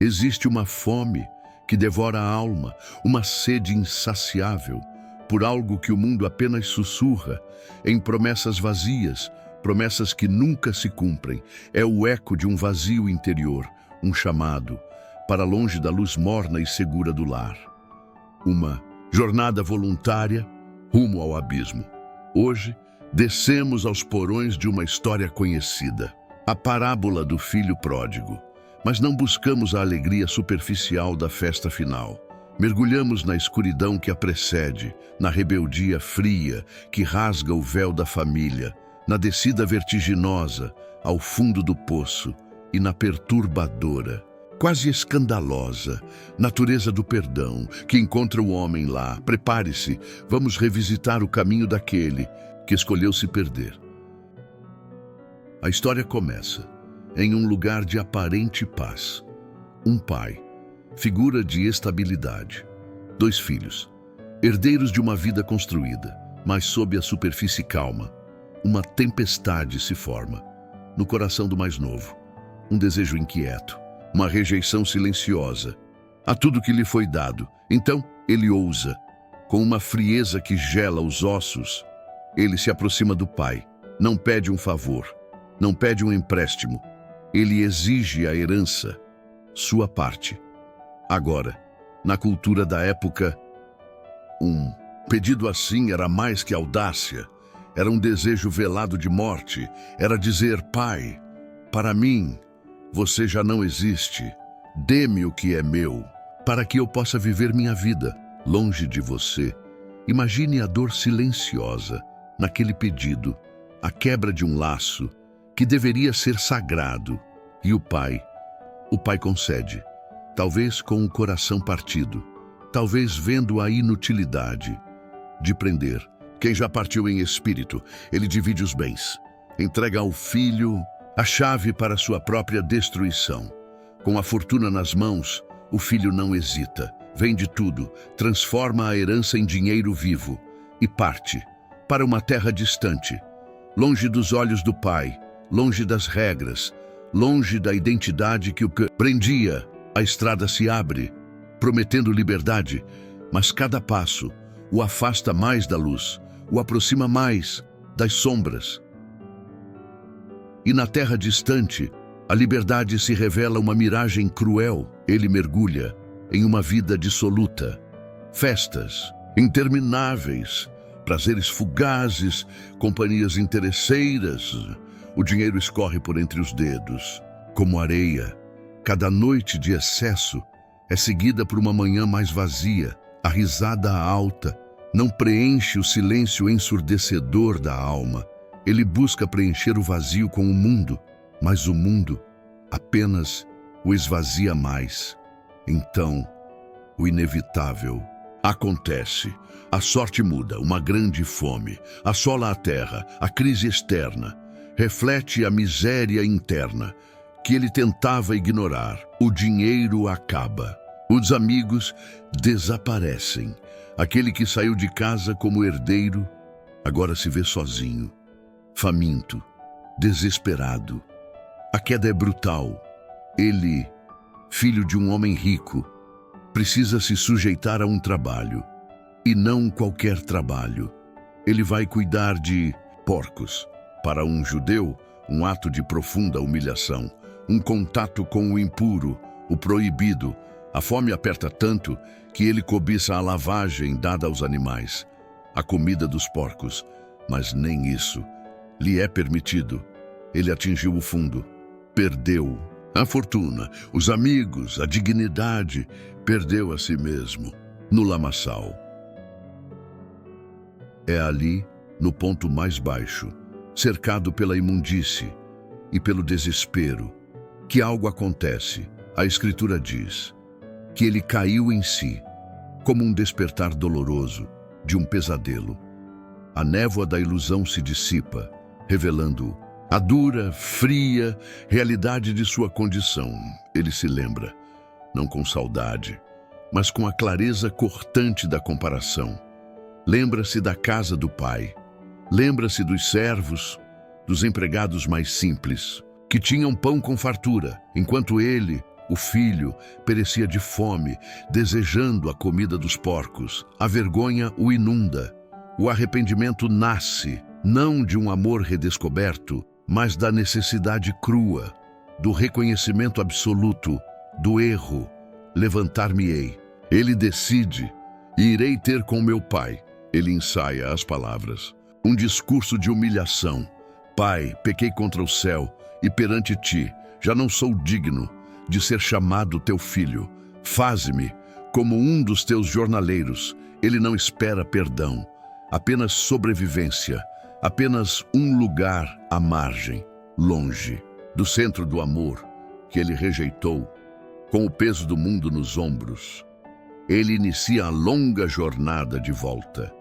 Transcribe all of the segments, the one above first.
Existe uma fome que devora a alma, uma sede insaciável por algo que o mundo apenas sussurra, em promessas vazias, promessas que nunca se cumprem. É o eco de um vazio interior, um chamado para longe da luz morna e segura do lar. Uma jornada voluntária rumo ao abismo. Hoje, descemos aos porões de uma história conhecida, a parábola do filho pródigo. Mas não buscamos a alegria superficial da festa final. Mergulhamos na escuridão que a precede, na rebeldia fria que rasga o véu da família, na descida vertiginosa ao fundo do poço e na perturbadora, quase escandalosa, natureza do perdão que encontra o homem lá. Prepare-se, vamos revisitar o caminho daquele que escolheu se perder. A história começa em um lugar de aparente paz. Um pai, figura de estabilidade. 2 filhos, herdeiros de uma vida construída, mas sob a superfície calma. Uma tempestade se forma no coração do mais novo. Um desejo inquieto, uma rejeição silenciosa a tudo que lhe foi dado. Então ele ousa, com uma frieza que gela os ossos. Ele se aproxima do pai, não pede um favor, não pede um empréstimo. Ele exige a herança, sua parte. Agora, na cultura da época, um pedido assim era mais que audácia. Era um desejo velado de morte. Era dizer: pai, para mim, você já não existe. Dê-me o que é meu, para que eu possa viver minha vida longe de você. Imagine a dor silenciosa naquele pedido, a quebra de um laço que deveria ser sagrado. E o pai concede, talvez com o coração partido, talvez vendo a inutilidade de prender quem já partiu em espírito. Ele divide os bens, entrega ao filho a chave para sua própria destruição. Com a fortuna nas mãos, o filho não hesita, vende tudo, transforma a herança em dinheiro vivo e parte para uma terra distante, longe dos olhos do pai, longe das regras, longe da identidade que o prendia. A estrada se abre, prometendo liberdade, mas cada passo o afasta mais da luz, o aproxima mais das sombras. E na terra distante, a liberdade se revela uma miragem cruel. Ele mergulha em uma vida dissoluta. Festas intermináveis, prazeres fugazes, companhias interesseiras. O dinheiro escorre por entre os dedos, como areia. Cada noite de excesso é seguida por uma manhã mais vazia. A risada alta não preenche o silêncio ensurdecedor da alma. Ele busca preencher o vazio com o mundo, mas o mundo apenas o esvazia mais. Então, o inevitável acontece. A sorte muda, uma grande fome assola a terra, a crise externa reflete a miséria interna que ele tentava ignorar. O dinheiro acaba. Os amigos desaparecem. Aquele que saiu de casa como herdeiro agora se vê sozinho, faminto, desesperado. A queda é brutal. Ele, filho de um homem rico, precisa se sujeitar a um trabalho, e não qualquer trabalho. Ele vai cuidar de porcos. Para um judeu, um ato de profunda humilhação, um contato com o impuro, o proibido. A fome aperta tanto que ele cobiça a lavagem dada aos animais, a comida dos porcos, mas nem isso lhe é permitido. Ele atingiu o fundo, perdeu a fortuna, os amigos, a dignidade, perdeu a si mesmo no lamaçal. É ali, no ponto mais baixo, cercado pela imundície e pelo desespero, que algo acontece. A Escritura diz que ele caiu em si, como um despertar doloroso de um pesadelo. A névoa da ilusão se dissipa, revelando a dura, fria realidade de sua condição. Ele se lembra, não com saudade, mas com a clareza cortante da comparação. Lembra-se da casa do pai. Lembra-se dos servos, dos empregados mais simples, que tinham pão com fartura, enquanto ele, O filho perecia de fome, desejando a comida dos porcos. A vergonha o inunda. O arrependimento nasce, não de um amor redescoberto, mas da necessidade crua, do reconhecimento absoluto, do erro. Levantar-me-ei. Ele decide, e irei ter com meu pai. Ele ensaia as palavras. Um discurso de humilhação. Pai, pequei contra o céu, e perante ti, já não sou digno de ser chamado teu filho. Faze-me como um dos teus jornaleiros. Ele não espera perdão, apenas sobrevivência, apenas um lugar à margem, longe do centro do amor que ele rejeitou, com o peso do mundo nos ombros. Ele inicia a longa jornada de volta.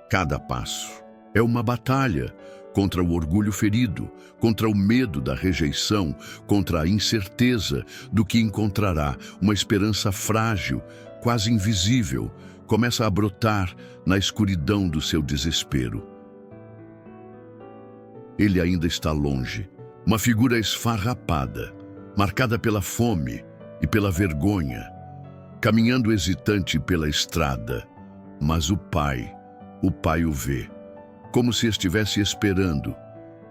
Cada passo é uma batalha contra o orgulho ferido, contra o medo da rejeição, contra a incerteza do que encontrará. Uma esperança frágil, quase invisível, começa a brotar na escuridão do seu desespero. Ele ainda está longe, uma figura esfarrapada, marcada pela fome e pela vergonha, caminhando hesitante pela estrada. Mas o pai o vê, como se estivesse esperando,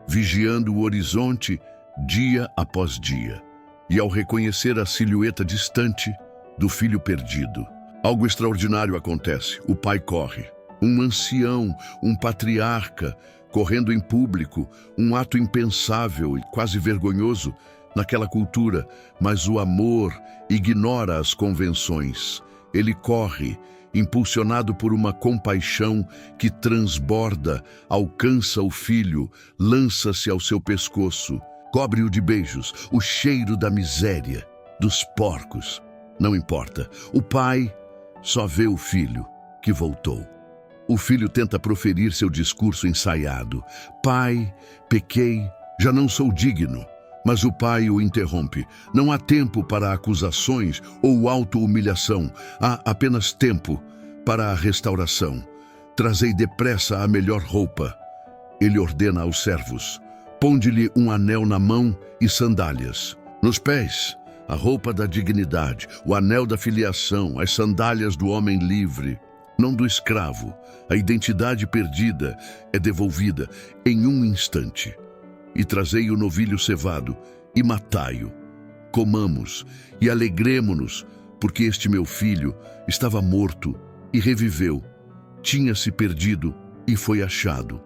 vigiando o horizonte dia após dia. E ao reconhecer a silhueta distante do filho perdido, algo extraordinário acontece. O pai corre. Um ancião, um patriarca, correndo em público, um ato impensável e quase vergonhoso naquela cultura, mas o amor ignora as convenções. Ele corre, impulsionado por uma compaixão que transborda, alcança o filho, lança-se ao seu pescoço, cobre-o de beijos, o cheiro da miséria, dos porcos. Não importa, o pai só vê o filho que voltou. O filho tenta proferir seu discurso ensaiado. Pai, pequei, já não sou digno. Mas o pai o interrompe. Não há tempo para acusações ou auto-humilhação. Há apenas tempo para a restauração. Trazei depressa a melhor roupa. Ele ordena aos servos. Ponde-lhe um anel na mão e sandálias. Nos pés, a roupa da dignidade, o anel da filiação, as sandálias do homem livre, não do escravo. A identidade perdida é devolvida em um instante. E trazei o novilho cevado, e matai-o. Comamos e alegremo-nos, porque este meu filho estava morto e reviveu. Tinha-se perdido e foi achado.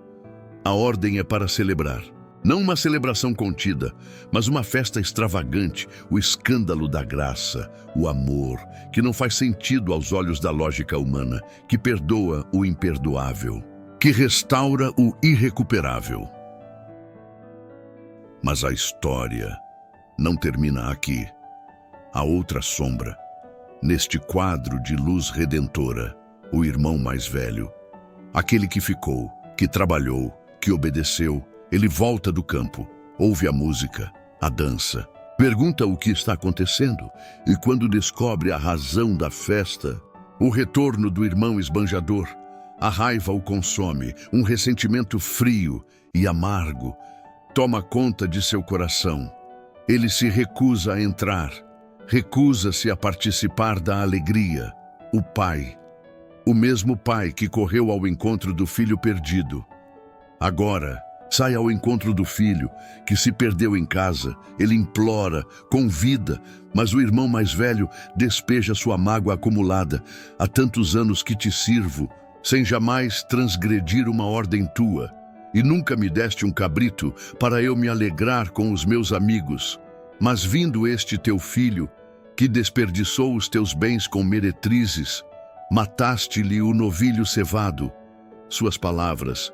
A ordem é para celebrar. Não uma celebração contida, mas uma festa extravagante, o escândalo da graça, o amor, que não faz sentido aos olhos da lógica humana, que perdoa o imperdoável, que restaura o irrecuperável. Mas a história não termina aqui. Há outra sombra. Neste quadro de luz redentora, o irmão mais velho, aquele que ficou, que trabalhou, que obedeceu, ele volta do campo, ouve a música, a dança, pergunta o que está acontecendo e quando descobre a razão da festa, o retorno do irmão esbanjador, a raiva o consome, um ressentimento frio e amargo toma conta de seu coração. Ele se recusa a entrar, recusa-se a participar da alegria. O pai, o mesmo pai que correu ao encontro do filho perdido, agora sai ao encontro do filho que se perdeu em casa. Ele implora, convida, mas o irmão mais velho despeja sua mágoa acumulada. Há tantos anos que te sirvo, sem jamais transgredir uma ordem tua. E nunca me deste um cabrito para eu me alegrar com os meus amigos. Mas vindo este teu filho, que desperdiçou os teus bens com meretrizes, mataste-lhe o novilho cevado. Suas palavras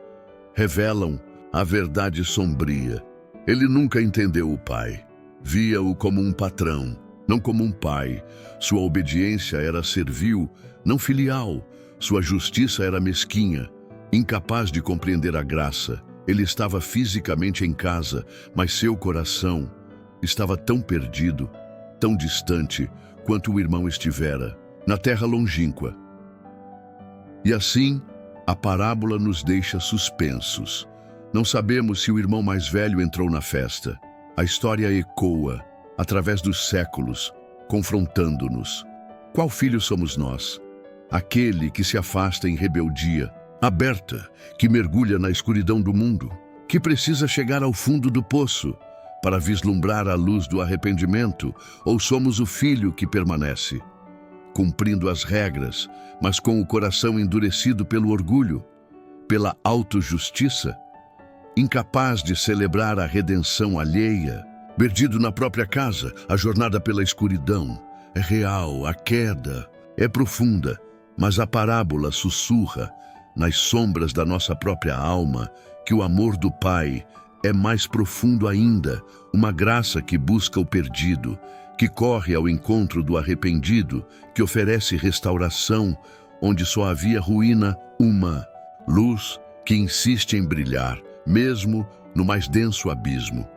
revelam a verdade sombria. Ele nunca entendeu o pai. Via-o como um patrão, não como um pai. Sua obediência era servil, não filial. Sua justiça era mesquinha. Incapaz de compreender a graça, ele estava fisicamente em casa, mas seu coração estava tão perdido, tão distante, quanto o irmão estivera, na terra longínqua. E assim, a parábola nos deixa suspensos. Não sabemos se o irmão mais velho entrou na festa. A história ecoa, através dos séculos, confrontando-nos. Qual filho somos nós? Aquele que se afasta em rebeldia, aberta, que mergulha na escuridão do mundo, que precisa chegar ao fundo do poço para vislumbrar a luz do arrependimento, ou somos o filho que permanece, cumprindo as regras, mas com o coração endurecido pelo orgulho, pela autojustiça, incapaz de celebrar a redenção alheia, perdido na própria casa, a jornada pela escuridão é real, a queda é profunda, mas a parábola sussurra nas sombras da nossa própria alma que o amor do Pai é mais profundo ainda, uma graça que busca o perdido, que corre ao encontro do arrependido, que oferece restauração onde só havia ruína, uma luz que insiste em brilhar, mesmo no mais denso abismo.